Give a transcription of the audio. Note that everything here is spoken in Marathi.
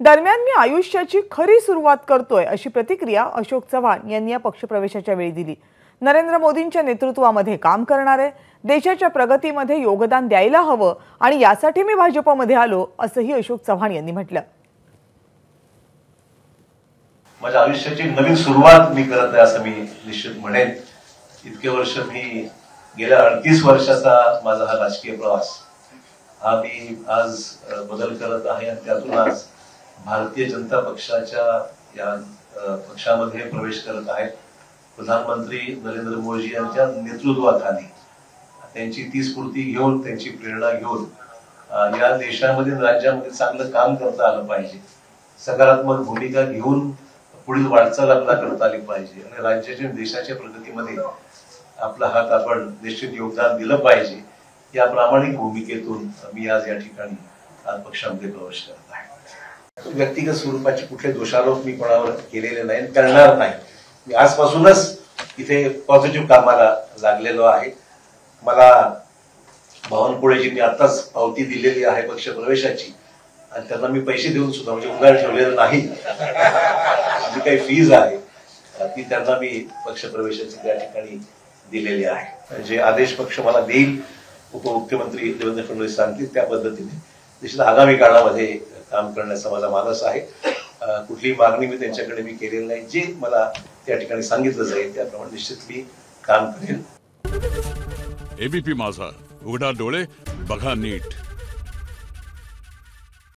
दरम्यान मी आयुष्याची खरी सुरुवात करतोय अशी प्रतिक्रिया अशोक चव्हाण यांनी या पक्षप्रवेशाच्या वेळी दिली। नरेंद्र मोदींच्या नेतृत्वामध्ये काम करणार आहे, देशाच्या प्रगतीमध्ये योगदान द्यायला हवं आणि यासाठी मी भाजपमध्ये आलो असंही अशोक चव्हाण यांनी म्हटलं। माझ्या आयुष्याची नवीन सुरुवात मी करत आहे असं मी निश्चित म्हणेन। इतके वर्ष मी गेल्या 38 वर्षाचा माझा हा राजकीय प्रवास हा मी आज बदल करत आहे आणि त्यातून आज भारतीय जनता पक्षाच्या या पक्षामध्ये प्रवेश करत आहे। प्रधानमंत्री नरेंद्र मोदी यांच्या नेतृत्वाखाली त्यांची ती स्फूर्ती घेऊन त्यांची प्रेरणा घेऊन या देशामध्ये राज्यामध्ये चांगलं काम करता आलं पाहिजे, सकारात्मक भूमिका घेऊन पुढील वाटचाल आपल्याला करता आली पाहिजे आणि राज्याच्या देशाच्या प्रगतीमध्ये आपला हात आपण निश्चित योगदान दिलं पाहिजे। या प्रामाणिक भूमिकेतून मी आज या ठिकाणी आज पक्षामध्ये प्रवेश करत आहे। व्यक्तिगत स्वरूपाचे कुठले दोषारोप मी कोणावर केलेले नाही, करणार नाही। मी आजपासूनच इथे पॉझिटिव्ह कामाला लागलेलो आहे। मला बावनकुळेजींनी आताच पावती दिलेली आहे पक्ष प्रवेशाची आणि त्यांना मी पैसे देऊन सुद्धा म्हणजे उधार ठेवलेलं नाही, जी काही फीज आहे ती त्यांना मी पक्ष प्रवेशाची त्या ठिकाणी दिलेली आहे। जे आदेश पक्ष मला देईल, उपमुख्यमंत्री देवेंद्र फडणवीस सांगतील त्या पद्धतीने निश्चित आगामी काळामध्ये काम करण्याचा माझा मानस आहे। कुठलीही मागणी मी त्यांच्याकडे मी केलेली नाही, जे मला त्या ठिकाणी सांगितलं जाईल त्याप्रमाणे निश्चित मी काम करेन। एबीपी माझा, उघडा डोळे बघा नीट।